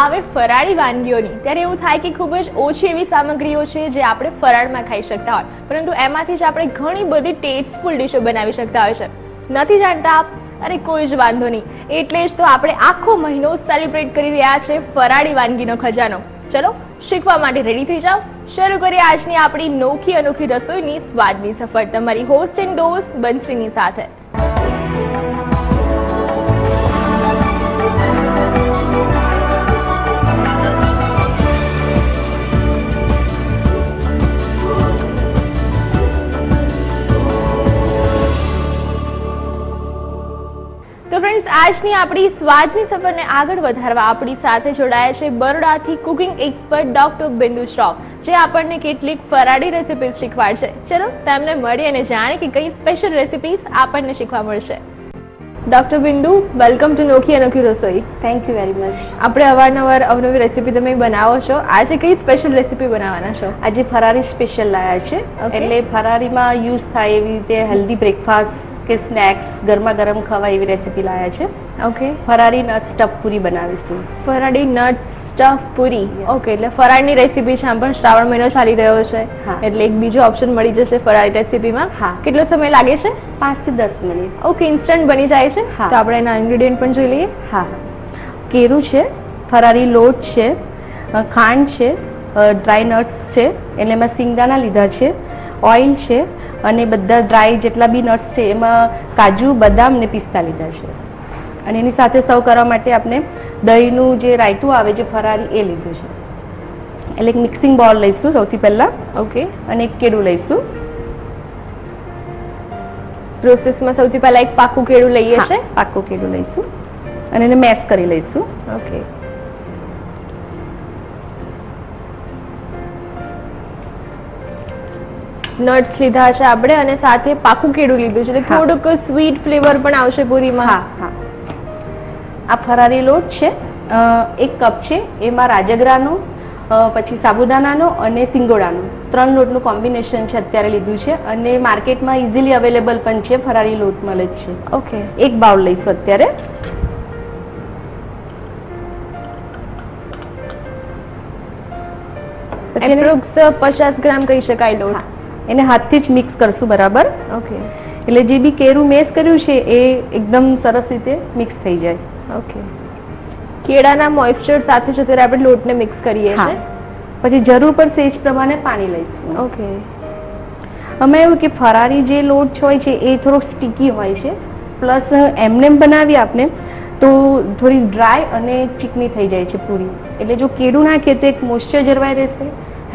આવે ફરાળી વાનગીઓની ત્યારે એવું થાય કે ખૂબ જ ઓછી એવી સામગ્રીઓ છે જે આપણે ફરાળમાં ખાઈ શકતા હોય, પરંતુ એમાંથી જ આપણે ઘણી બધી ટેસ્ટફુલ ડીશો બનાવી શકતા હોય છે. નથી જાણતા આપ? અરે કોઈ જ વાંધો નહીં, એટલે જ તો આપણે આખો મહિનો સેલિબ્રેટ કરી રહ્યા છે ફરાળી વાનગીનો ખજાનો. ચલો શીખવા માટે રેડી થઈ જાઓ. શરૂ કરીએ આજની આપણી નોખી અનોખી રસોઈની સ્વાદની સફર તમારી હોસ્ટ એન્ડ ડોસ્ટ બંસીની સાથે. તો ફ્રેન્ડ્સ, આજની આપણી સ્વાદની સફરને આગળ વધારવા આપણી સાથે જોડાયા છે બરોડાથી કુકિંગ એક્સપર્ટ ડોક્ટર બિંદુ શ્રોફ, જે આપણને કેટલીક ફરાળી રેસિપીઝ શીખવાડશે. ચલો તેમને મળી અને જાણીએ કે કઈ સ્પેશિયલ રેસિપીઝ આપણને શીખવા મળશે. ડોક્ટર બિંદુ, વેલકમ ટુ નોખી અનોખી રસોઈ. Thank you very much. આપણે અવારનવાર અવનવી રેસિપી તમે બનાવો છો, આજે કઈ સ્પેશિયલ રેસિપી બનાવવાના છો? આજે ફરારી સ્પેશિયલ લાયા છે. એટલે ફરારીમાં યુઝ થાય એવી રીતે હેલ્ધી બ્રેકફાસ્ટ કે સ્નેક્સ ગરમા ગરમ ખવાય એવી રેસિપી લાયા છે. ઓકે, ફરારી નટ સ્ટફ પૂરી બનાવીશું. ફરાળી નટ સ્ટફ પૂરી. ઓકે, એટલે ફરાળની રેસિપી છે. આમ પણ શ્રાવણ મહિનો ચાલી રહ્યો છે, એટલે એક બીજો ઓપ્શન મળી જશે ફરાળી રેસિપીમાં. હા. કેટલો સમય લાગે છે? 5 થી 10 મિનિટ. ઓકે, ઇન્સ્ટન્ટ બની જાય છે. તો આપણે એના ઇન્ગ્રેડિયન્ટ પણ જોઈ લઈએ. હા, કેરું છે, ફરારી લોટ છે, ખાંડ છે, ડ્રાય નટ્સ છે, એટલે એમાં સિંગદાણા લીધા છે, ઓઇલ છે, અને બધા ડ્રાય જેટલા બી નટ્સ છે એમાં કાજુ, બદામ ને પિસ્તા લીધા છે. અને એની સાથે સર્વ કરવા માટે આપણે દહીંનું જે રાયતું આવે છે ફરારી એ લીધું છે. એટલે એક મિક્સિંગ બાઉલ લઈશું સૌથી પહેલા. ઓકે, અને એક કેળું લઈશું. પ્રોસેસમાં સૌથી પહેલા એક પાકું કેળું લઈએ છે. પાકું કેળું લઈશું અને એને મેશ કરી લઈશું. ઓકે, નટ્સ લીધા છે આપણે અને સાથે પાકું કેળું લીધું છે, એટલે થોડુંક સ્વીટ ફ્લેવર પણ આવશે પૂરીમાં. હા હા. આ ફરારી લોટ છે, 1 કપ છે. એમાં રાજગરાનો, પછી સાબુદાનાનો અને સિંગોડાનો 3 લોટનું કોમ્બિનેશન છે અત્યારે લીધું છે. અને માર્કેટમાં ઇઝીલી અવેલેબલ પણ છે, ફરારી લોટ મળે જ છે. ઓકે, 1 બાઉલ લઈશું અત્યારે. એપ્રોક્સ 50 ગ્રામ કહી શકાય લોટ. એને હાથથી જ મિક્સ કરશું બરાબર. ઓકે, એટલે જે બી કેરું મેશ કર્યું છે એ એકદમ સરસ રીતે મિક્સ થઈ જાય. ઓકે, કેળાના મોઇસ્ચર સાથે જ અત્યારે આપણે લોટને મિક્સ કરીએ છીએ. પછી જરૂર પડશે એ જ પ્રમાણે પાણી લઈશું. ઓકે, અમે એવું કે ફરારી જે લોટ હોય છે એ થોડો સ્ટીકી હોય છે, પ્લસ એમને બનાવીએ આપણે તો થોડી ડ્રાય અને ચીકણી થઈ જાય છે પૂરી. એટલે જો કેળું નાખીએ તો એક મોઇસ્ચર જળવાઈ રહેશે,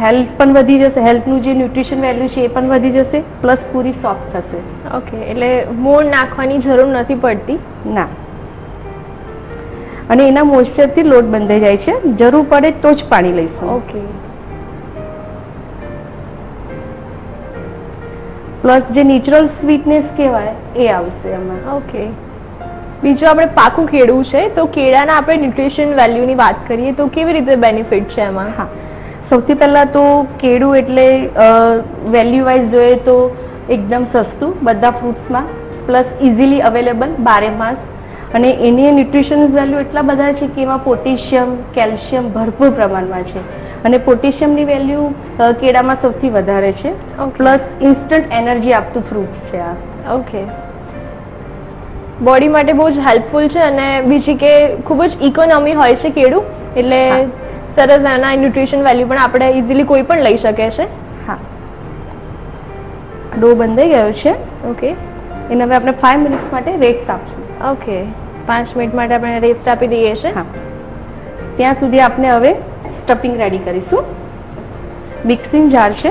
હેલ્થ પણ વધી જશે, હેલ્થનું જે ન્યુટ્રિશન વેલ્યુ છે એ પણ વધી જશે, પ્લસ પૂરી સોફ્ટ થશે. ઓકે, એટલે મોણ નાખવાની જરૂર નથી પડતી. ના, અને એના મોઇસ્ચરથી લોટ બંધાઈ જાય છે. જરૂર પડે તો જ પાણી લઈશું. ઓકે, પ્લસ જે નેચરલ સ્વીટનેસ કહેવાય એ આવશે એમાં. ઓકે, બીજું આપણે પાકું કેળું છે, તો કેળાના આપણે ન્યુટ્રિશન વેલ્યુની વાત કરીએ તો કેવી રીતે બેનિફિટ છે એમાં? હા, સૌથી પહેલા તો કેળું એટલે વેલ્યુ વાઇઝ જોઈએ તો એકદમ સસ્તું બધા ફ્રૂટ્સમાં, પ્લસ ઇઝીલી અવેલેબલ 12 માસ. અને એની ન્યુટ્રિશન વેલ્યુ એટલા બધા છે કે એમાં પોટેશિયમ, કેલ્શિયમ ભરપૂર પ્રમાણમાં છે. અને પોટેશિયમની વેલ્યુ કેળામાં સૌથી વધારે છે. પ્લસ ઇન્સ્ટન્ટ એનર્જી આપતું ફ્રૂટ છે આ. ઓકે, બોડી માટે બહુ જ હેલ્પફુલ છે અને બીજી કે ખૂબ જ ઇકોનોમી હોય છે કેળું, એટલે સરસ આના ન્યુટ્રિશન વેલ્યુ પણ આપણે ઇઝીલી કોઈ પણ લઈ શકે છે. હા, ડો બંધાઈ ગયો છે. ઓકે, એને હવે આપણે 5 મિનિટ માટે રેસ્ટ આપશું. ઓકે, 5 મિનિટ માટે આપણે રેસ્ટ આપી દઈએ છીએ. હા, ત્યાં સુધી આપણે હવે સ્ટફિંગ રેડી કરીશું. મિક્સિંગ જાર છે,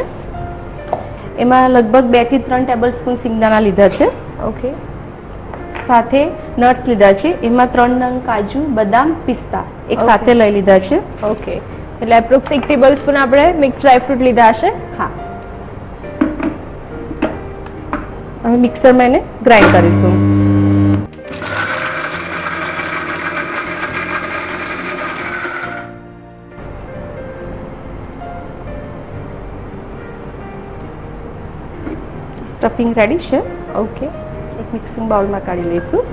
એમાં લગભગ 2 થી 3 ટેબલ સ્પૂન સિંગદાણા લીધા છે. ઓકે, સાથે નટ્સ લીધા છે, એમાં 3 નંગ કાજુ, બદામ, પિસ્તા એક સાથે લઈ લીધા છે. ઓકે, એટલે એપ્રોક્સ 1 ટેબલ સ્પૂન આપણે મિક્સ ડ્રાયફ્રૂટ લીધા છે. હા, હવે મિક્સરમાં એને ગ્રાઇન્ડ કરીશું. સ્ટફિંગ રેડી છે. ઓકે, એક મિક્સિંગ બાઉલમાં કાઢી લઈશું.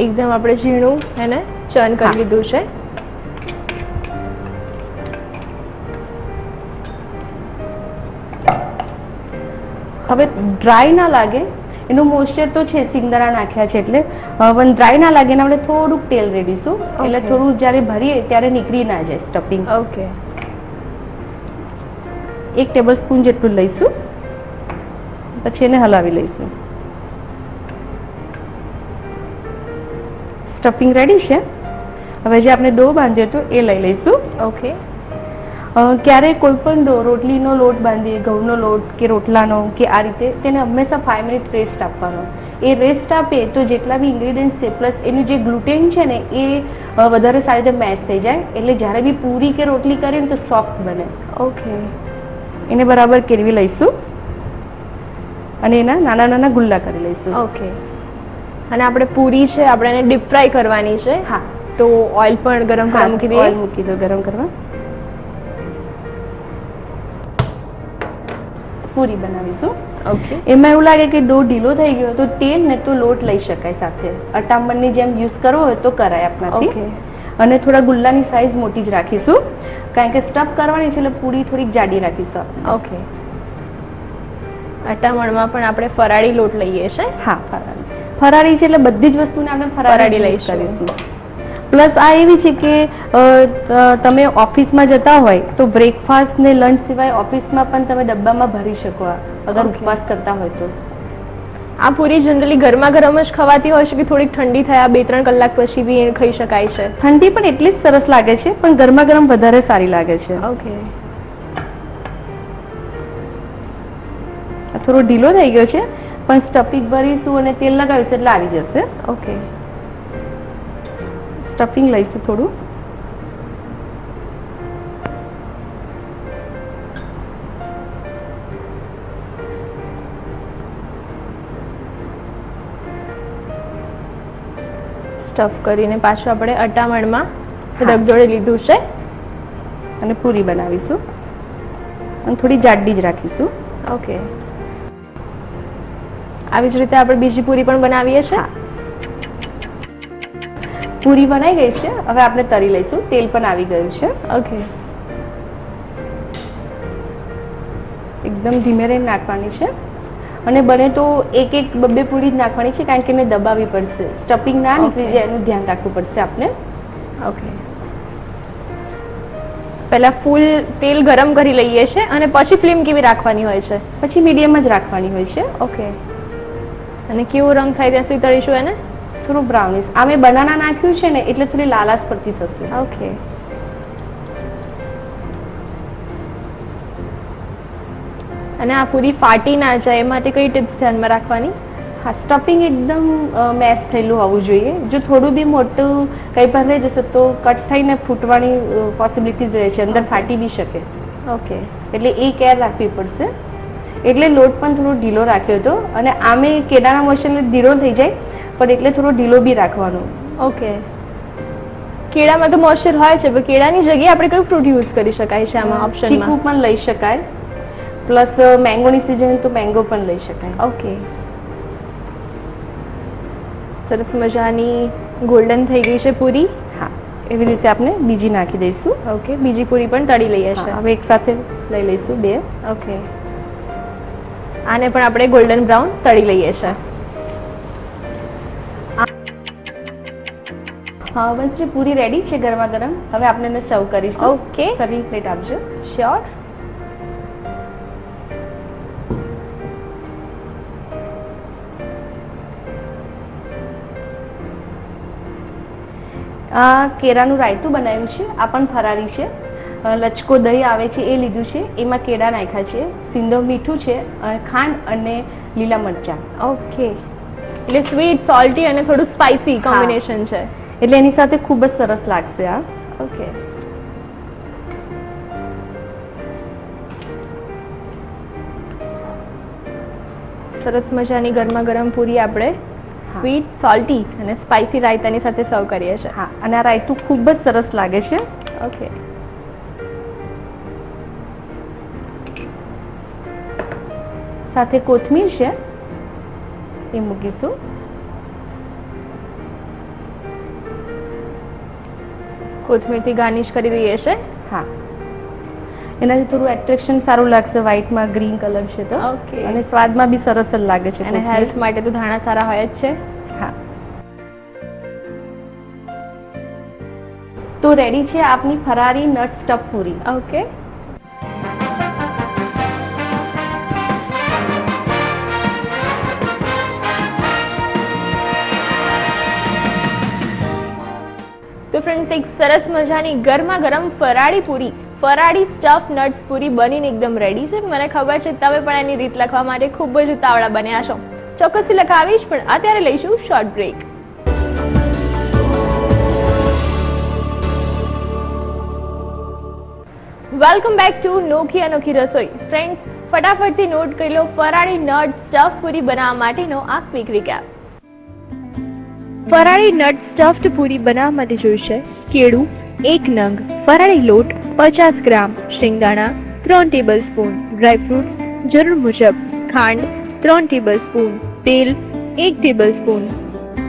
એકદમ આપણે ઝીણું એને ચર્ન કરી લીધું છે. હવે ડ્રાય ના લાગે એનું મોઇસ્ચર તો છે, સિંગદાણા નાખ્યા છે એટલે પણ ડ્રાય ના લાગે આપણે થોડુંક તેલ રેડીશું એટલે થોડું જ્યારે ભરીએ ત્યારે નીકળી ના જાય સ્ટફિંગ. ઓકે. 1 ટેબલસ્પૂન જેટલું લઈશું, પછી એને હલાવી લઈશું. સ્ટફિંગ રેડી છે. હવે જે આપણે ડો બાંધ્યો હતો એ લઈ લઈશું. ઓકે. ક્યારેય કોઈ પણ ડો, રોટલીનો લોટ બાંધીએ, ઘઉંનો લોટ કે રોટલાનો કે આ રીતે, તેને હંમેશા 5 મિનિટ રેસ્ટ આપવાનો. એ રેસ્ટ આપે તો જેટલા બી ઇન્ગ્રેડિયન્ટ છે પ્લસ એનું જે ગ્લુટેન છે ને એ વધારે સારી રીતે મેચ થઈ જાય, એટલે જ્યારે બી પૂરી કે રોટલી કરીએ ને તો સોફ્ટ બને. ઓકે. એને બરાબર કેળવી લઈશું અને એના નાના નાના ગુલ્લા કરી લઈશું. ઓકે. અને આપણે પૂરી છે આપણે એને ડીપ ફ્રાય કરવાની છે. હા. તો ઓઇલ પણ ગરમ કરવા મૂકી દઈએ. ઓઇલ મૂકી દો ગરમ કરવા. પૂરી બનાવીશું. ઓકે. એમાં એવું લાગે કે ડો ઢીલો થઈ ગયો તો તેલ ને તો લોટ લઈ શકાય સાથે, અટામણની જેમ યુઝ કરવો હોય તો કરાય આપણાથી. ઓકે. અને થોડા ગુલ્લાની સાઈઝ મોટી જ રાખીશું કારણ કે સ્ટફ કરવાની છે એટલે પૂરી થોડીક જાડી રાખીશું. ઓકે. અટામણમાં પણ આપણે ફરાળી લોટ લઈએ છે. હા, ફરાળી છે એટલે બધી જ વસ્તુને આપણે ફરાળી લઈશું. પ્લસ આ એવી છે કે તમે ઓફિસમાં જતા હોય તો બ્રેકફાસ્ટ ને લંચ સિવાય ઓફિસમાં પણ તમે ડબ્બામાં ભરી શકો અગર ઉપવાસ કરતા હોય તો. આ પૂરી જનરલી ગરમા ગરમ જ ખવાતી હોય છે કે થોડીક ઠંડી થયા 2-3 કલાક પછી બી ખાઈ શકાય છે? ઠંડી પણ એટલી જ સરસ લાગે છે પણ ગરમા ગરમ વધારે સારી લાગે છે. ઓકે. થોડો ઢીલો થઈ ગયો છે પણ સ્ટફિંગ ભરીશું અને તેલ લગાવીશું એટલે આવી જશે. ઓકે. સ્ટફિંગ લઈશું થોડું. સ્ટફ કરીને પાછું આપણે અટામણમાં રગજોળી લીધું છે અને પૂરી બનાવીશું અને થોડી જાડી જ રાખીશું. ઓકે. આવી જ રીતે આપણે બીજી પૂરી પણ બનાવીએ છીએ. પૂરી બનાવી ગઈ છે, હવે આપણે તળી લઈશું. તેલ પણ આવી ગયું છે. ઓકે. એકદમ ધીમે રહીને નાખવાની છે અને બને તો એક બે પૂરી જ નાખવાની છે કારણ કે એને દબાવવી પડશે, સ્ટફિંગ ના નીકળી જાય એનું ધ્યાન રાખવું પડશે આપણે. ઓકે. પહેલા ફૂલ તેલ ગરમ કરી લઈએ છે અને પછી ફ્લેમ કેવી રાખવાની હોય છે? પછી મીડિયમ જ રાખવાની હોય છે. ઓકે. અને કેવો રંગ થાય ત્યાં સુધી તળીશું એને? થોડું બ્રાઉનિશ. આ મેં બનાના નાખ્યું છે ને એટલે થોડી લાલાશ પડતી થશે. ઓકે. અને આ પૂરી ફાટી ના જાય એ માટે કઈ ટિપ્સ ધ્યાનમાં રાખવાની? હા, સ્ટફિંગ એકદમ મેશ થયેલું હોવું જોઈએ. જો થોડું બી મોટું કઈ પણ રહી જશે તો કટ થઈને ફૂટવાની પોસિબિલિટીઝ રહે છે, અંદર ફાટી બી શકે. ઓકે. એટલે એ કેર રાખવી પડશે. એટલે લોટ પણ થોડો ઢીલો રાખ્યો હતો અને આમે કેળાના મોસનને ઢીલો થઈ જાય પણ એટલે થોડો ઢીલો બી રાખવાનો. ઓકે. કેળામાં તો મોઇસ્ચર હોય છે પણ કેળાની જગ્યાએ આપણે કયું ફ્રૂટ યુઝ કરી શકાય છે આમાં ઓપ્શનમાં? ચીકુ પણ લઈ શકાય, પ્લસ મેંગોની સિઝન તો મેંગો પણ લઈ શકાય. ઓકે. સરસ મજાની ગોલ્ડન થઈ ગઈ છે પૂરી. હા, એવી રીતે આપણે બીજી નાખી દઈશું. ઓકે. બીજી પૂરી પણ તળી લઈએ છે. હવે એક સાથે લઈ લઈશું બે. ઓકે. આને પણ આપણે ગોલ્ડન બ્રાઉન તળી લઈએ છે. હા, બસ પૂરી રેડી છે ગરમા ગરમ. હવે આપણે એને સર્વ કરીશું. ઓકે. સર્વિંગ પ્લેટ આપજો. શ્યોર. આ કેળાનું રાયતું બનાવ્યું છે, આ પણ ફરારી છે. લચકો દહીં આવે છે એ લીધું છે, એમાં કેળા નાખ્યા છે, સિંધવ મીઠું છે, ખાંડ અને લીલા મરચા. ઓકે. એટલે સ્વીટ, સોલ્ટી અને થોડું સ્પાઇસી કોમ્બિનેશન છે. એટલે એની સાથે ખૂબ જ સરસ લાગશે આ. ઓકે. સરસ મજાની ગરમા ગરમ પૂરી આપણે સ્વીટ, સોલ્ટી અને સ્પાઇસી રાયતાની સાથે સર્વ કરીએ છીએ. હા, અને આ રાયતું ખૂબ જ સરસ લાગે છે. ઓકે. સાથે કોથમીર છે એ મૂકીશું. કોથમીરથી ગાર્નિશ કરી દઈએ છે. હા, એનાથી થોડું એટ્રેક્શન સારું લાગશે. વ્હાઈટમાં ગ્રીન કલર છે તો Okay. અને સ્વાદમાં બી સરસ જ લાગે છે. અને હેલ્થ માટે તો ધાણા સારા હોય જ છે. હા, તો રેડી છે આપની ફરારી નટ સ્ટફ પૂરી. ઓકે. તો ફ્રેન્ડ્સ, એક સરસ મજાની ગરમા ગરમ ફરાળી પૂરી, ફરાળી સ્ટફ નટ્સ પૂરી બનીને એકદમ રેડી છે. મને ખબર છે તમે પણ એની રીત લખવા માટે ખૂબ જ ઉતાવળા બન્યા છો. ચોક્કસથી લખાવીશ, પણ અત્યારે લઈશું short break. Welcome back to Nokhi Anokhi Rasoi. Friends, ફટાફટથી not કરી લો ફરાળી નટ સ્ટફ પૂરી બનાવવા માટેનો આ ક્વિક રિકેપ. ફરાળી નટ સ્ટફ્ડ પૂરી બનાવવા માટે જોઈશે કેળું 1 નંગ, ફરાળી લોટ 50 ગ્રામ, શિંગદાણા 3 ટેબલસ્પૂન, ડ્રાયફ્રૂટ જરૂર મુજબ, ખાંડ 3 ટેબલસ્પૂન, તેલ 1 ટેબલસ્પૂન.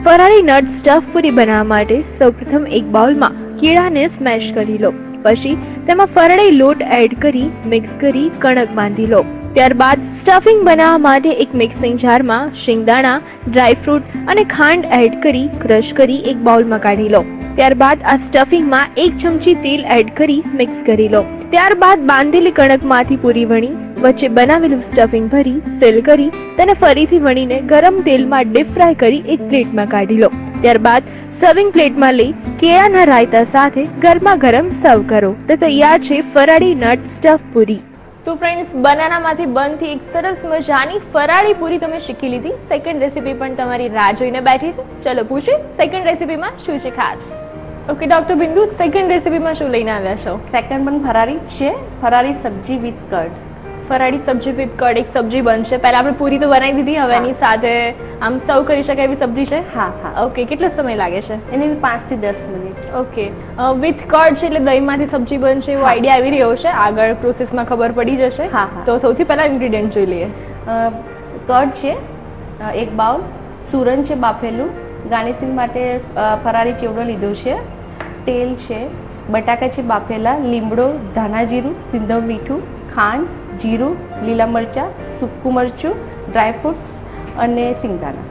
ફરાળી નટ સ્ટફ પૂરી બનાવવા માટે સૌપ્રથમ એક બાઉલમાં કેળાને સ્મેશ કરી લો. પછી તેમાં ફરાળી લોટ એડ કરી મિક્સ કરી કણક બાંધી લો. ત્યારબાદ સ્ટફિંગ બનાવવા માટે એક મિક્સિંગ જારમાં શિંગદાણા, ડ્રાયફ્રૂટ અને ખાંડ એડ કરી ક્રશ કરી એક બાઉલમાં કાઢી લો. ત્યારબાદ આ સ્ટફિંગમાં 1 ચમચી તેલ એડ કરી મિક્સ કરી લો. ત્યારબાદ બાંધેલી કણકમાંથી પૂરી વણી વચ્ચે બનાવેલું સ્ટફિંગ ભરી સીલ કરી તેને ફરીથી વણીને ગરમ તેલમાં ડીપ ફ્રાય કરી એક પ્લેટમાં કાઢી લો. ત્યારબાદ સર્વિંગ પ્લેટમાં લઈ કેળાના રાયતા સાથે ગરમા ગરમ સર્વ કરો. તો તૈયાર છે ફરાળી નટ સ્ટફ પૂરી. તો ફ્રેન્ડ્સ, બનાનામાંથી બનતી એક સરસ મજાની ફરાળી પૂરી તમે શીખી લીધી. સેકન્ડ રેસીપી પણ તમારી રાહ જોઈને બેઠી છે. ચલો પૂછીએ સેકન્ડ રેસીપીમાં શું છે ખાસ. ઓકે ડોક્ટર બિંદુ, સેકન્ડ રેસીપીમાં શું લઈને આવ્યા છો? સેકન્ડ પણ ફરારી છે, ફરારી સબ્જી વિથ કર્ડ. ફરાળી સબ્જી વિથ કર્ડ એક સબ્જી બનશે. પહેલા આપણે પૂરી તો બનાવી દીધી, હવે એની સાથે આમ સર્વ કરી શકાય એવી સબ્જી છે. હા હા, ઓકે, કેટલો સમય લાગે છે? એને 5 થી 10 મિનિટ. ઓકે, વિથ કર્ડ છે એટલે દહીંમાંથી સબ્જી બનશે એવો આઈડિયા આવી રહ્યો છે. આગળ પ્રોસેસમાં ખબર પડી જશે. હા, હા. તો સૌથી પહેલા ઇન્ગ્રેડિયન્ટ જોઈ લઈએ. કર્ડ છે 1 બાઉલ, સુરન છે બાફેલું, ગાર્નિશિંગ માટે ફરારી ચેવડો લીધો છે, તેલ છે, બટાકા છે બાફેલા, લીમડો, ધાણા જીરું, સિંધવ મીઠું, ખાંડ, જીરું, લીલા મરચા, સૂકું મરચું, ડ્રાયફ્રૂટ અને સિંગદાણા.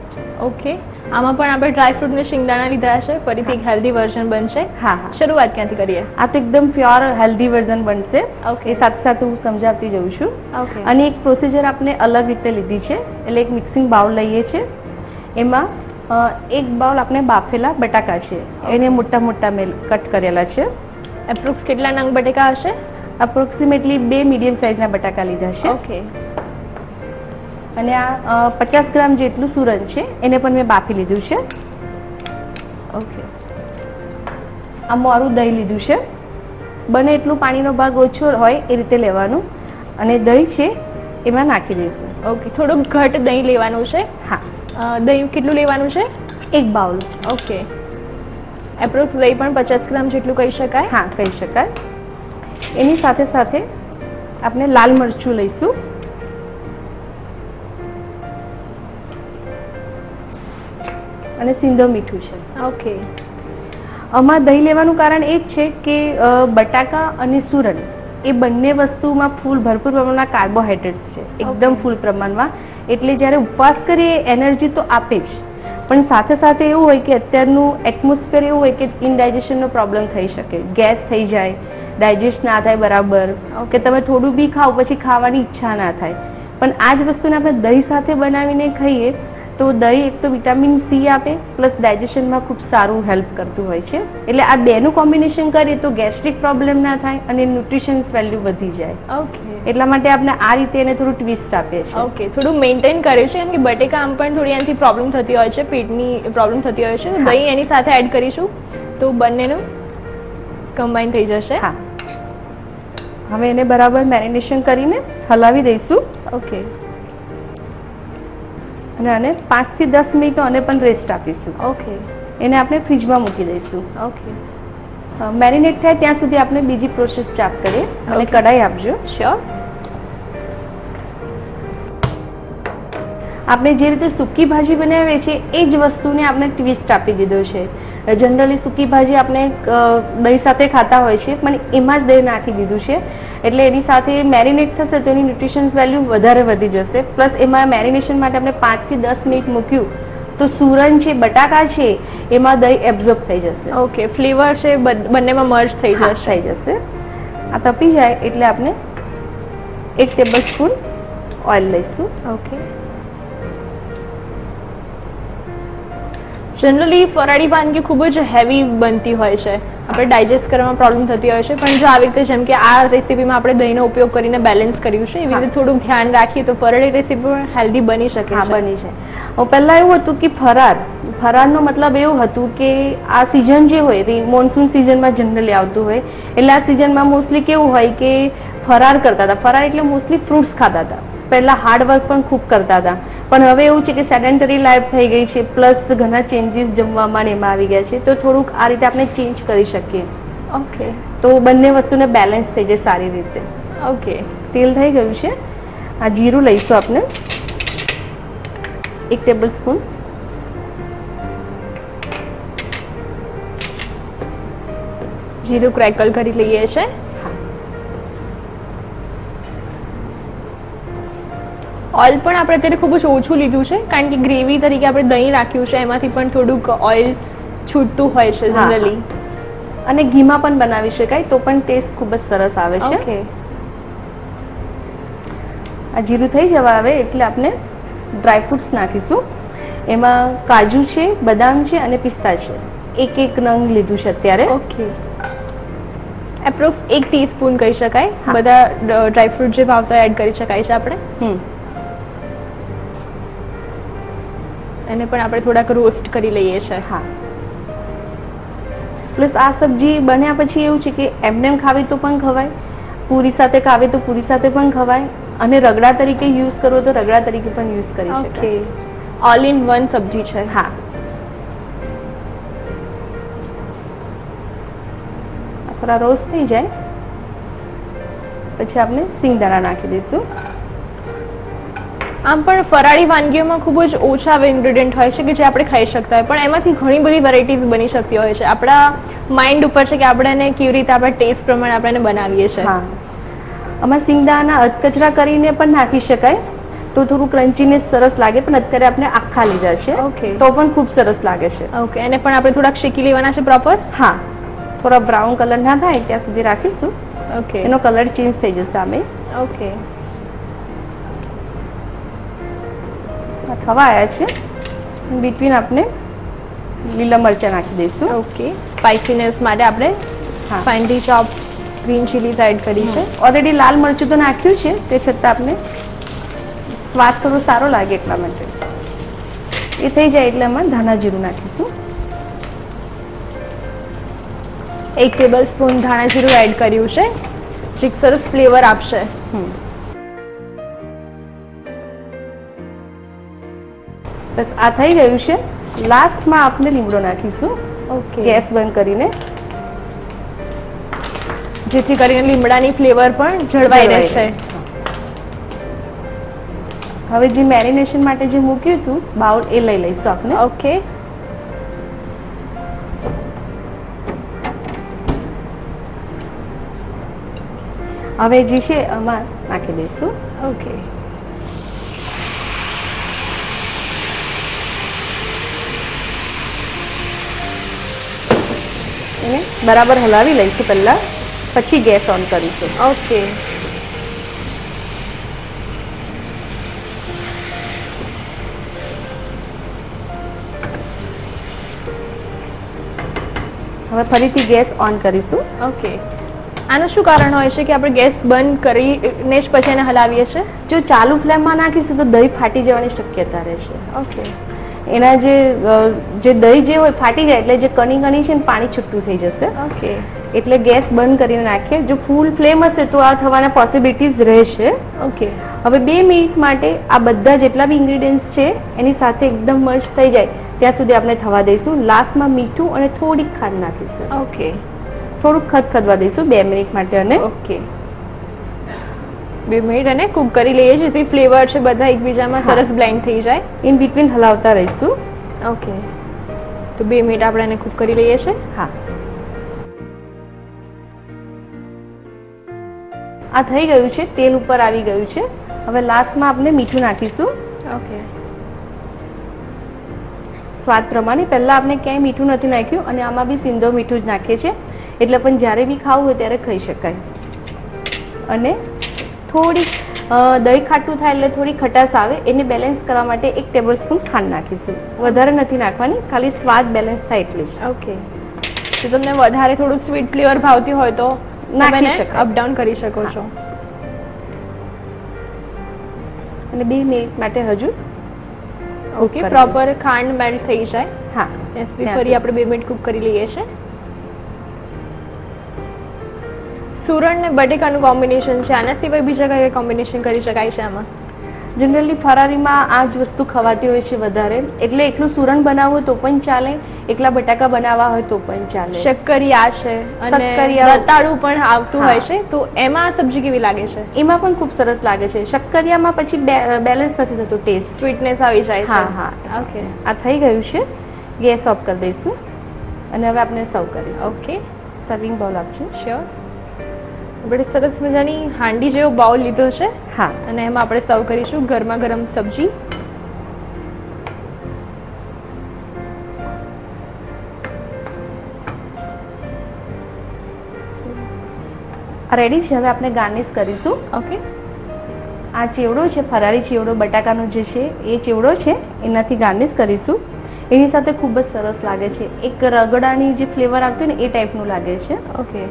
ઓકે, આમાં પણ આપણે ડ્રાયફ્રૂટ ને શિંગદાણા લીધા છે. ફરીથી એક હેલ્ધી વર્ઝન બનશે. હા હા, શરૂઆત ક્યાંથી કરીએ? આ તો એકદમ પ્યોર હેલ્ધી વર્ઝન બનશે. ઓકે. એ સાથે સાથે હું સમજાવતી જઉં છું. ઓકે. અને એક પ્રોસીજર આપણે અલગ રીતે લીધી છે. એટલે એક મિક્સિંગ બાઉલ લઈએ છીએ, એમાં 1 બાઉલ આપણે બાફેલા બટાકા છે, એને મોટા મોટા મેં કટ કરેલા છે. એપ્રોક્સ કેટલા નંગ બટેકા હશે? અપ્રોક્સિમેટલી 2 મીડિયમ સાઇઝના બટાકા લીધા છે. ઓકે. અને આ 50 ગ્રામ જેટલું સુરન છે, એને પણ મેં બાફી લીધું છે. ઓકે. આ મોરું દહીં લીધું છે. બને એટલું પાણીનો ભાગ ઓછો હોય એ રીતે લેવાનું. અને દહીં છે એમાં નાખી દઈશું. ઓકે, થોડુંક ઘટ દહીં લેવાનું છે. હા, દહીં કેટલું લેવાનું છે? 1 બાઉલ. ઓકે. એપ્રોક્સ દહીં પણ 50 ગ્રામ જેટલું કહી શકાય. હા, કહી શકાય. એની સાથે સાથે આપણે લાલ મરચું લઈશું, અને સિંધવ મીઠું છે. ઓકે. આમાં દહીં લેવાનું કારણ એ જ છે કે બટાકા અને સુરણ એ બંને વસ્તુમાં ભરપૂર પ્રમાણમાં કાર્બોહાઈડ્રેટ છે, એકદમ ફૂલ પ્રમાણમાં. એટલે જ્યારે ઉપવાસ કરીએ એનર્જી તો આપે જ, પણ સાથે સાથે એવું હોય કે અત્યારનું એટમોસ્ફિયર એવું હોય કે ઇનડાયજેશનનો પ્રોબ્લેમ થઈ શકે, ગેસ થઈ જાય, ડાયજેસ્ટ ના થાય બરાબર, કે તમે થોડું બી ખાઓ પછી ખાવાની ઈચ્છા ના થાય. પણ આ જ વસ્તુને આપણે દહીં સાથે બનાવીને ખાઈએ તો દહીં એક તો વિટામિન સી આપે, પ્લસ ડાયજેશનમાં ખૂબ સારું હેલ્પ કરતું હોય છે. એટલે આ બેનું કોમ્બિનેશન કરીએ તો ગેસ્ટ્રિક પ્રોબ્લેમ ના થાય અને ન્યુટ્રિશન વેલ્યુ વધી જાય. ઓકે. એટલા માટે આપણે આ રીતે એને થોડું ટ્વિસ્ટ આપીએ છીએ. ઓકે, થોડું મેન્ટેન કરે છે કે બટેકા આમ પણ થોડી એનાથી પ્રોબ્લેમ થતી હોય છે, પેટની પ્રોબ્લેમ થતી હોય છે. દહીં એની સાથે એડ કરીશું તો બંનેનું કમ્બાઈન થઈ જશે. હા, હવે એને બરાબર મેરિનેશન કરીને હલાવી દઈશું. ઓકે. અને આને 5 થી 10 મિનિટ આને પણ રેસ્ટ આપીશું. ઓકે. એને આપણે ફ્રીજમાં મૂકી દઈશું. ઓકે. મેરિનેટ થાય ત્યાં સુધી આપણે બીજી પ્રોસેસ ચાપ કરીએ. અને Okay. કઢાઈ આપજો. શ્યોર. આપણે જે રીતે સૂકી ભાજી બનાવીએ છીએ એ જ વસ્તુને આપણે ટ્વિસ્ટ આપી દીધો છે. જનરલી સૂકી ભાજી આપણે દહીં સાથે ખાતા હોય છે, પણ એમાં જ દહીં નાખી દીધું છે, એટલે એની સાથે મેરિનેટ થશે તો એની ન્યુટ્રિશન વેલ્યુ વધારે વધી જશે. પ્લસ એમાં મેરિનેશન માટે આપણે 5 થી 10 મિનિટ મૂક્યું તો સુરણ છે, બટાકા છે, એમાં દહીં એબ્ઝોર્બ થઈ જશે. ઓકે, ફ્લેવર છે બંનેમાં મર્જ થઈ જશે. આ તપી જાય એટલે આપણે 1 ટેબલ સ્પૂન ઓઇલ લઈશું. ઓકે. જનરલી ફરાળી વાનગી ખૂબ જ હેવી બનતી હોય છે, આપણે ડાયજેસ્ટ કરવામાં પ્રોબ્લેમ થતી હોય છે, પણ જો આવી રીતે જેમ કે આ રેસીપીમાં આપણે દહીંનો ઉપયોગ કરીને બેલેન્સ કર્યું છે, એવી રીતે થોડુંક ધ્યાન રાખીએ તો ફરાળી રેસીપી પણ હેલ્ધી બની શકે. હા, બની છે. પહેલા એવું હતું કે ફરારનો મતલબ એવું હતું કે આ સિઝન જે હોય મોન્સૂન સિઝનમાં જનરલી આવતું હોય, એટલે આ સિઝનમાં મોસ્ટલી કેવું હોય કે ફરાર કરતા હતા. ફરાર એટલે મોસ્ટલી ફ્રૂટ્સ ખાતા હતા. પહેલા હાર્ડ વર્ક પણ ખૂબ કરતા હતા, પણ હવે એવું છે કે સેડેન્ટરી લાઈફ થઈ ગઈ છે, પ્લસ ઘણા ચેન્જીસ જમવામાં ને એમાં આવી ગયા છે, તો થોડુંક આ રીતે આપણે ચેન્જ કરી શકીએ. ઓકે, તો બંને વસ્તુને બેલેન્સ થઈ જાય સારી રીતે. ઓકે, તેલ થઈ ગયું છે. આ જીરું લઈશું આપણે 1 ટેબલ સ્પૂન. જીરું ક્રેકલ કરી લઈએ છે. ઓઇલ પણ આપણે અત્યારે ખૂબ જ ઓછું લીધું છે, કારણ કે ગ્રેવી તરીકે આપણે દહીં રાખ્યું છે, એમાંથી પણ થોડુંક ઓઇલ છૂટતું હોય છે જનરલી. અને ઘીમાં પણ બનાવી શકાય તો પણ ટેસ્ટ ખૂબ જ સરસ આવે છે. ઓકે. આ જીરું થઈ જવા આવે એટલે આપણે ડ્રાયફ્રૂટ્સ નાખીશું. એમાં કાજુ છે, બદામ છે અને પિસ્તા છે. એક નંગ લીધું છે અત્યારે. ઓકે. એપ્રોક્સ 1 ટીસ્પૂન કહી શકાય. બધા ડ્રાયફ્રૂટ જે ભાવતા એડ કરી શકાય છે આપણે. એને પણ આપણે થોડાક રોસ્ટ કરી લઈએ છે. હા. પ્લસ આ સબ્જી બન્યા પછી એવું છે કે એમને ખાવી તો પણ ખવાય, પૂરી સાથે ખાવી તો પૂરી સાથે પણ ખવાય, અને રગડા તરીકે યુઝ કરવો તો રગડા તરીકે પણ યુઝ કરી શકાય. ઓકે, ઓલ ઇન વન સબ્જી છે. હા. થોડા રોસ્ટ થઈ જાય પછી આપણે સિંગદાણા નાખી દઈશું. આમ પણ ફરાળી વાનગીઓમાં ખૂબ જ ઓછા ઇન્ગ્રેડિયન્ટ હોય છે કે જે આપણે ખાઈ શકતા હોય, પણ એમાંથી ઘણી બધી વેરાયટીઝ બની શકતી હોય છે. આપણા માઇન્ડ ઉપર છે કે આપણે એને કેવી રીતે આપણા ટેસ્ટ પ્રમાણે આપણે એને બનાવીએ છીએ. હા, આમાં સિંગદાણા અધકચરા કરીને પણ નાખી શકાય તો થોડું ક્રન્ચીનેસ સરસ લાગે, પણ અત્યારે આપણે આખા લીધા છે. ઓકે. તો પણ ખૂબ સરસ લાગે છે. ઓકે, એને પણ આપણે થોડાક શેકી લેવાના છે પ્રોપર. હા, થોડા બ્રાઉન કલર ના થાય ત્યાં સુધી રાખીશું. ઓકે. એનો કલર ચેન્જ થઈ જશે આમે. ઓકે. થવા આવ્યા છે. બિટવીન આપણે લીલા મરચા નાખી દઈશું. ઓકે, સ્પાઇસીનેસ માટે આપણે finally chop green chillies add કરી છે. ઓલરેડી લાલ મરચું તો નાખ્યું છે, તે છતાં આપણે સ્વાદ થોડો સારો લાગે એટલા માટે. એ થઈ જાય એટલે એમાં ધાણા જીરું નાખીશું. 1 ટેબલ સ્પૂન ધાણા જીરું એડ કર્યું છે, જે સરસ ફ્લેવર આપશે. બસ આ થઈ ગયું છે. લાસ્ટમાં આપણે લીમડો નાખીશું. ઓકે. ગેસ બંધ કરીને, જેથી કરીને લીમડાની ફ્લેવર પણ જળવાઈ રહેશે. હવે જે મેરિનેશન માટે જે મૂક્યું હતું બાઉલ એ લઈ લઈશું આપણે. ઓકે. હવે જે છે આમાં નાખી દઈશું. ઓકે. એને બરાબર હલાવી લઈશું પહેલા, પછી ગેસ ઓન કરીશું. ઓકે. હવે ફરીથી ગેસ ઓન કરીશું. ઓકે. આનું શું કારણ હોય છે કે આપણે ગેસ બંધ કરીને જ પછી એને હલાવીએ છીએ? જો ચાલુ ફ્લેમમાં નાખીશું તો દહીં ફાટી જવાની શક્યતા રહેશે. ઓકે. એના જે દહીં જે હોય ફાટી જાય એટલે જે કણી છે ને પાણી છૂટું થઈ જશે. ઓકે. એટલે ગેસ બંધ કરીને નાખીએ. જો ફૂલ ફ્લેમ હશે તો આ થવાના પોસિબિલિટીઝ રહેશે. ઓકે. હવે 2 મિનિટ માટે આ બધા જેટલા બી ઇન્ગ્રેડિયન્ટ્સ છે એની સાથે એકદમ મર્જ થઈ જાય ત્યાં સુધી આપણે થવા દઈશું. લાસ્ટમાં મીઠું અને થોડીક ખાંડ નાખીશું. ઓકે. થોડુંક ખદખદવા દઈશું 2 મિનિટ માટે. અને ઓકે, 2 મિનિટ અને કુક કરી લઈએ જેથી ફ્લેવર છે બધા એકબીજામાં સરસ બ્લેન્ડ થઈ જાય. ઇન બિટવીન હલાવતા રહીશું. ઓકે. તો 2 મિનિટ આપણે એને કૂક કરી લઈએ છીએ. હા, આ થઈ ગયું છે, તેલ ઉપર આવી ગયું છે. હવે લાસ્ટમાં આપણે મીઠું નાખીશું. ઓકે. સ્વાદ પ્રમાણે. પહેલા આપણે ક્યાંય મીઠું નથી નાખ્યું અને આમાં બી સિંધવ મીઠું જ નાખીએ છીએ, એટલે પણ જ્યારે બી ખાવું હોય ત્યારે ખાઈ શકાય. અને થોડીક દહીં ખાટું થાય એટલે થોડી ખટાશ આવે, એને બેલેન્સ કરવા માટે 1 ટેબલસ્પૂન ખાંડ નાખીશું. વધારે નથી નાખવાની, ખાલી સ્વાદ બેલેન્સ થાય એટલી. ઓકે. તો તમને વધારે થોડું સ્વીટ ફ્લેવર ભાવતી હોય તો નાખી શકાય. અપ ડાઉન કરી શકો છો. અને 2 મિનિટ માટે હજુ ઓકે, પ્રોપર ખાંડ મેલ્ટ થઈ જાય. હા, ફરી આપણે 2 મિનિટ કૂક કરી લઈએ છીએ. સુરણ ને બટેકાનું કોમ્બિનેશન છે, આના સિવાય બીજા કયા કોમ્બિનેશન કરી શકાય છે આમાં? જનરલી ફરારીમાં આ જ વસ્તુ ખવાતી હોય છે વધારે, એટલે એકલું સુરણ બનાવવું તો પણ ચાલે, એકલા બટાકા બનાવવા હોય તો પણ ચાલે. શક્કરિયા છે અને શક્કરિયા, રતાળું પણ આવતું હોય છે, તો એમાં સબ્જી કેવી લાગે છે? એમાં પણ ખૂબ સરસ લાગે છે. શક્કરિયામાં પછી બેલેન્સ નથી થતો ટેસ્ટ, સ્વીટનેસ આવી જાય છે. હા હા. ઓકે, આ થઈ ગયું છે. ગેસ ઓફ કરી દઈશું અને હવે આપણે સર્વ કરીશું. ઓકે, સર્વિંગ બાઉલ આપજો. શ્યોર. આપણે સરસ મજાની હાંડી જેવો બાઉલ લીધો છે હા, અને એમાં આપણે સર્વ કરીશું ગરમા ગરમ સબ્જી. રેડી છે. હવે આપણે ગાર્નિશ કરીશું. ઓકે. આ ચેવડો છે, ફરારી ચેવડો બટાકાનો જે છે એ ચેવડો છે, એનાથી ગાર્નિશ કરીશું. એની સાથે ખૂબ જ સરસ લાગે છે. એક રગડાની જે ફ્લેવર આવતી ને એ ટાઈપનું લાગે છે. ઓકે.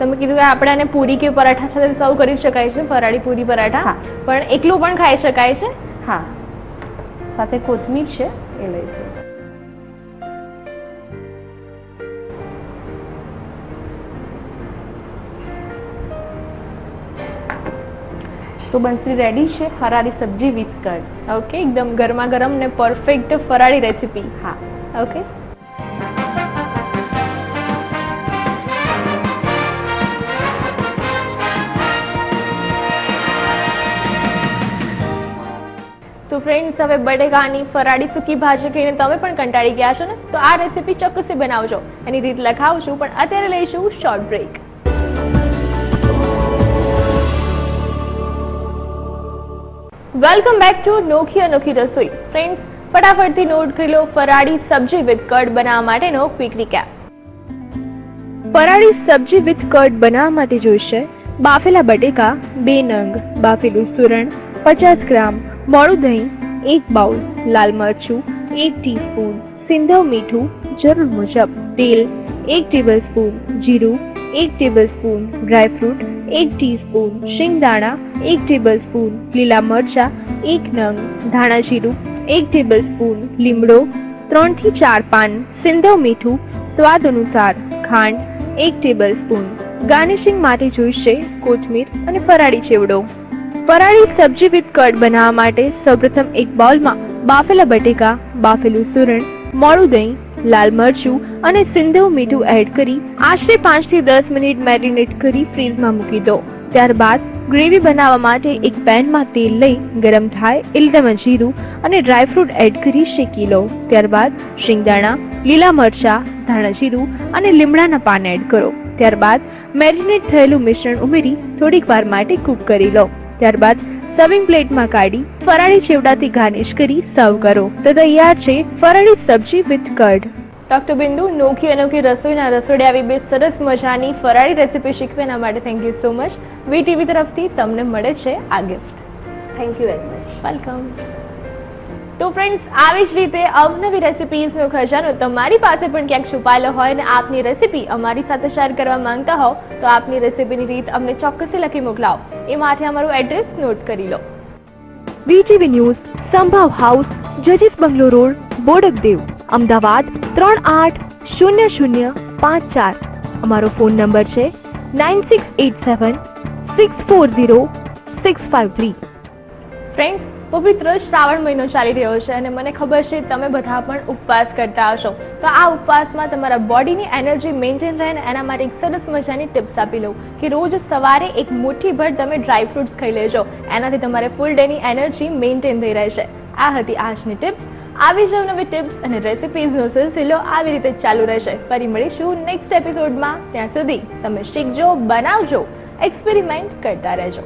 તમે કીધું કે આપણે આને પૂરી કે પરાઠા સાથે સર્વ કરી શકાય છે, ફરાળી પૂરી પરાઠા. હા. પણ એકલું પણ ખાઈ શકાય છે. હા, સાથે કોથમીર છે એ લઈશું. તો બનશી રેડી છે ફરારી સબ્જી વિથ કર્ડ. ઓકે, એકદમ ગરમા ગરમ ને પરફેક્ટ ફરાળી રેસીપી. હા, ઓકે. તો ફ્રેન્ડ્સ, હવે બટેકાની ફરાળી સૂકી ભાજી ખાઈને તમે પણ કંટાળી ગયા છો ને, તો આ રેસીપી ચોક્કસથી બનાવજો. એની રીત લખાવશું, પણ અત્યારે લઈશું short break. Welcome back to Nokhi Anokhi Rasoi. Friends, ફટાફટથી not કરી લો ફરાળી સબ્જી વિથ કર્ડ બનાવવા માટેનો ક્વિક રિકેપ. ફરાળી સબ્જી વિથ કર્ડ બનાવવા માટે જોઈશે બાફેલા બટેકા 2 નંગ, બાફેલું સુરણ 50 ગ્રામ, મોળું દહીં 1 બાઉલ, લાલ મરચું 1 ટીસ્પૂન, સિંધવ મીઠું જરૂર મુજબ, તેલ 1 ટેબલસ્પૂન, જીરું 1 ટેબલસ્પૂન, ડ્રાયફ્રૂટ 1 ટીસ્પૂન, શિંગદાણા 1 ટેબલસ્પૂન, લીલા મરચા 1 નંગ, ધાણા જીરું 1 ટેબલસ્પૂન, લીમડો 3 થી 4 પાન, સિંધવ મીઠું સ્વાદ અનુસાર, ખાંડ 1 ટેબલસ્પૂન. ગાર્નિશિંગ માટે જોઈશે કોથમીર અને ફરાળી ચેવડો. ફરાળી સબ્જી વિથ કર્ડ બનાવવા માટે સૌપ્રથમ એક બાઉલમાં બાફેલા બટેકા, બાફેલું સુરણ, મોળું દહીં, લાલ મરચું અને સિંધવ મીઠું એડ કરી આશરે 5 થી 10 મિનિટ મેરિનેટ કરી ફ્રીઝમાં મૂકી દો. ત્યારબાદ ગ્રેવી બનાવવા માટે એક પેનમાં તેલ લઈ ગરમ થાય એટલે તેમાં જીરું અને ડ્રાયફ્રૂટ એડ કરી શેકી લો. ત્યારબાદ શિંગદાણા, લીલા મરચા, ધાણા જીરું અને લીમડાના પાન એડ કરો. ત્યારબાદ મેરિનેટ થયેલું મિશ્રણ ઉમેરી થોડીક વાર માટે કૂક કરી લો. ત્યારબાદ સર્વિંગ પ્લેટમાં કાઢી ફરાળી ચેવડાથી ગાર્નિશ કરી સર્વ કરો. તો તૈયાર છે ફરાળી સબ્જી વિથ કર્ડ. ડોક્ટર બિંદુ, નોખી અનોખી રસોઈના રસોડે આવી બે સરસ મજાની ફરાળી રેસીપી શીખવાના માટે thank you so much. VTV તરફથી તમને મળે છે આ gift. Thank you very much. Welcome. તો ફ્રેન્ડ્સ, આવી જ રીતે અવનવી રેસીપીઝનો ખજાનો તમારી પાસે પણ ક્યાંક છુપાયેલો હોય અને આપની રેસીપી અમારી સાથે શેર કરવા માંગતા હો તો આપની રેસીપીની રીત અમને ચોક્કસથી લખી મોકલાવો. એ માટે અમારું એડ્રેસ નોટ કરી લો. વીટીવી ન્યૂઝ, સંભાવ હાઉસ, જજીસ બંગલો રોડ, બોડકદેવ, અમદાવાદ 380054. અમારો ફોન નંબર છે 9687640653. ફ્રેન્ડ્સ, પવિત્ર શ્રાવણ મહિનો ચાલી રહ્યો છે અને મને ખબર છે તમે બધા પણ ઉપવાસ કરતા હશો. તો આ ઉપવાસમાં તમારા બોડીની એનર્જી મેન્ટેન રહે ને એના માટે એક સરસ મજાની ટિપ્સ આપી લઉં કે રોજ સવારે એક મુઠ્ઠીભર તમે ડ્રાયફ્રૂટ્સ ખાઈ લેજો. એનાથી તમારે ફૂલ ડેની એનર્જી મેન્ટેન થઈ રહેશે. આ હતી આજની ટિપ્સ. આવી જ નવી ટિપ્સ અને રેસિપીઝનો સિલસિલો આવી રીતે ચાલુ રહેશે. ફરી મળીશું નેક્સ્ટ એપિસોડમાં. ત્યાં સુધી તમે શીખજો, બનાવજો, એક્સપેરિમેન્ટ કરતા રહેજો.